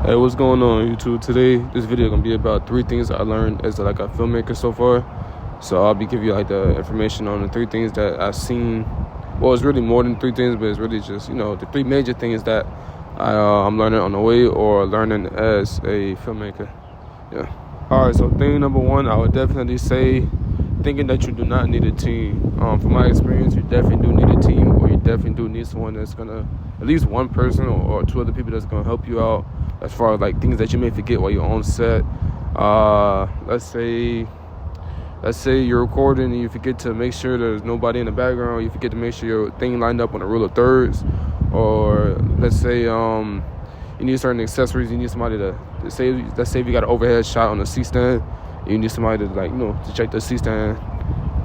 Hey, what's going on YouTube? Today, this video gonna be about 3 things I learned as like a filmmaker so far. So I'll be giving you like the information on the 3 things that I've seen. Well, it's really more than 3 things, but it's really just, the 3 major things that I'm learning on the way or learning as a filmmaker. Yeah. All right, so thing number 1, I would definitely say thinking that you do not need a team. From my experience, you definitely do need a team, or you definitely do need someone that's gonna, at least one person or 2 other people that's gonna help you out as far as like things that you may forget while you're on set. Let's say you're recording and you forget to make sure there's nobody in the background. You forget to make sure your thing lined up on a rule of thirds. Or let's say you need certain accessories. You need somebody to say. Let's say if you got an overhead shot on the C-stand, you need somebody to to check the C-stand,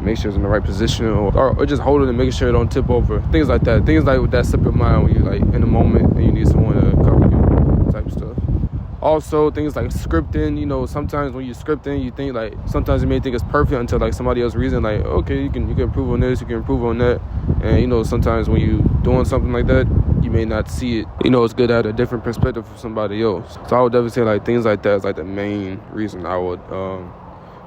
make sure it's in the right position, or just hold it and make sure it don't tip over. Things like that. Things like that slip your mind when you like in the moment and you need someone to cover you. Type stuff. Also, things like scripting. Sometimes when you're scripting, you think like sometimes you may think it's perfect until like somebody else reason like, okay, you can improve on this, you can improve on that. And sometimes when you doing something like that, you may not see it. It's good to have a different perspective from somebody else. So I would definitely say like things like that is like the main reason I would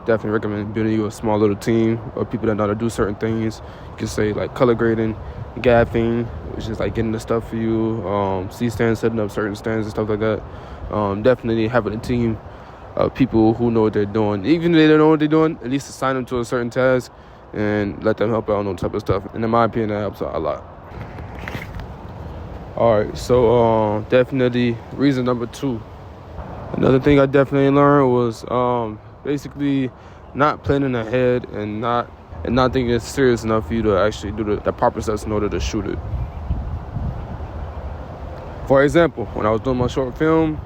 definitely recommend building you a small little team of people that know how to do certain things. You can say like color grading, gaffing, which is like getting the stuff for you, C-stands, setting up certain stands and stuff like that. Definitely having a team of people who know what they're doing. Even if they don't know what they're doing, at least assign them to a certain task and let them help out on that type of stuff. And in my opinion, that helps out a lot. All right, so definitely reason number 2. Another thing I definitely learned was basically not planning ahead and not thinking it's serious enough for you to actually do the proper steps in order to shoot it. For example, when I was doing my short film,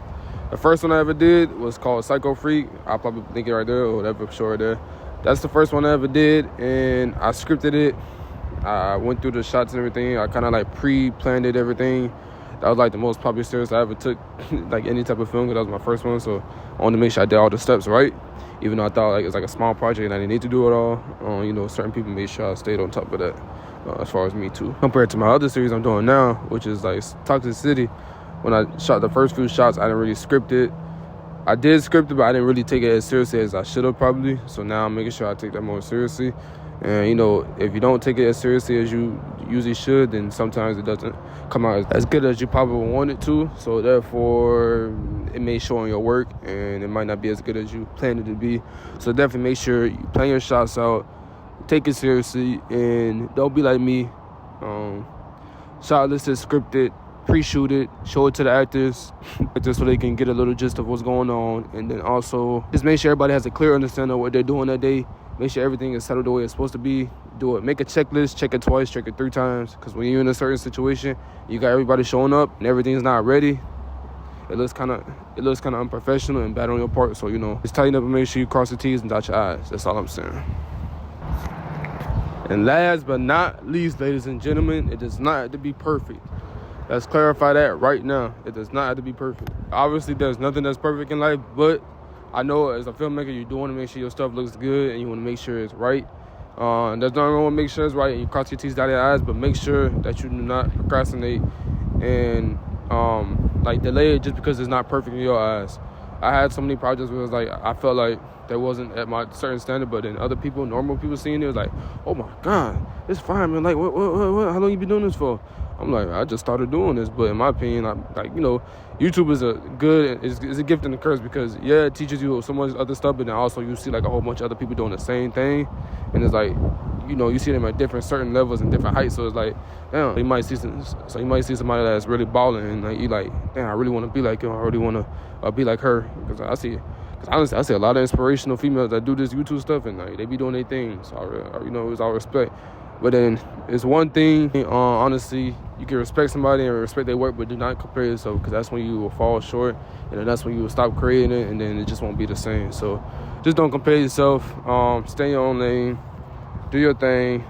the first one I ever did was called Psycho Freak. I'll probably link it right there or whatever, show it there. That's the first one I ever did, and I scripted it. I went through the shots and everything. I kind of like pre-planned it, everything. That was like the most public serious I ever took, like any type of film, because that was my first one. So I wanted to make sure I did all the steps right, even though I thought like it was like a small project and I didn't need to do it all. Certain people made sure I stayed on top of that, as far as me too. Compared to my other series I'm doing now, which is like Toxic City. When I shot the first few shots, I didn't really script it. I did script it, but I didn't really take it as seriously as I should have probably. So now I'm making sure I take that more seriously. And if you don't take it as seriously as you usually should, then sometimes it doesn't come out as good as you probably want it to. So therefore, it may show on your work, and it might not be as good as you planned it to be. So definitely make sure you plan your shots out, take it seriously, and don't be like me. Shot listed, scripted, pre-shoot it, show it to the actors just so they can get a little gist of what's going on. And then also just make sure everybody has a clear understanding of what they're doing that day. Make sure everything is settled the way it's supposed to be. Do it. Make a checklist, check it twice, check it 3 times. Because when you're in a certain situation, you got everybody showing up and everything's not ready, it looks kind of unprofessional and bad on your part. So just tighten up and make sure you cross the T's and dot your I's. That's all I'm saying. And last but not least, ladies and gentlemen, it does not have to be perfect. Let's clarify that right now. It does not have to be perfect. Obviously, there's nothing that's perfect in life, but I know as a filmmaker, you do want to make sure your stuff looks good and you want to make sure it's right. There's nothing wrong with make sure it's right and you cross your T's, dot your I's, but make sure that you do not procrastinate and delay it just because it's not perfect in your eyes. I had so many projects where it was like I felt like that wasn't at my certain standard, but then other people, normal people seeing it was like, oh my God, it's fine, man. Like, what? How long you been doing this for? I'm like, I just started doing this, but in my opinion, YouTube is a gift and a curse because it teaches you so much other stuff, but then also you see like a whole bunch of other people doing the same thing, and it's like, you see them at different certain levels and different heights. So it's like, damn, you might see somebody that's really balling, and like you like, damn, I really want to be like him. I really want to be like her because honestly, I see a lot of inspirational females that do this YouTube stuff, and like they be doing their things. So it's all respect. But then it's one thing, honestly, you can respect somebody and respect their work, but do not compare yourself because that's when you will fall short, and then that's when you will stop creating it, and then it just won't be the same. So just don't compare yourself. Stay in your own lane. Do your thing.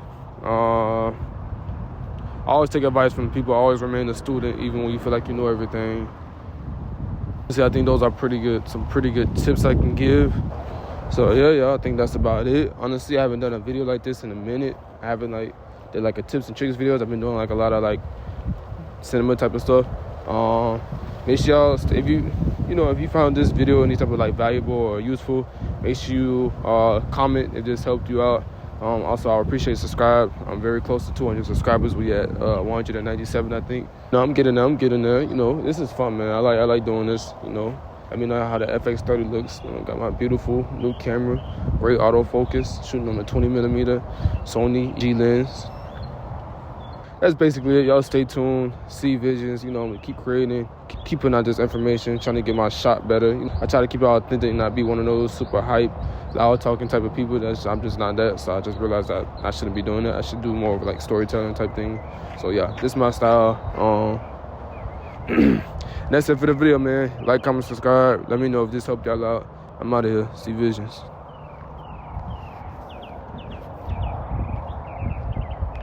Always take advice from people. Always remain a student, even when you feel like you know everything. See, I think those are some pretty good tips I can give. So yeah, I think that's about it. Honestly, I haven't done a video like this in a minute. I haven't did like a tips and tricks videos. I've been doing like a lot of like cinema type of stuff. Make sure y'all, if you you know, if you found this video any type of like valuable or useful, make sure you comment if this helped you out. Also, I appreciate subscribe. I'm very close to 200 subscribers. We at 197, I think. No, I'm getting there. You know, this is fun, man. I like doing this. You know, I mean, how the FX30 looks. You know, got my beautiful new camera, great autofocus, shooting on a 20mm Sony G lens. That's basically it. Y'all stay tuned. See visions. You know, I'm gonna keep creating, keep putting out this information, trying to get my shot better. You know, I try to keep it authentic, not be one of those super hype, loud talking type of people. I'm just not that. So I just realized that I shouldn't be doing it. I should do more of like storytelling type thing. So yeah, this is my style. That's it for the video, man. Like, comment, subscribe. Let me know if this helped y'all out. I'm out of here. See visions.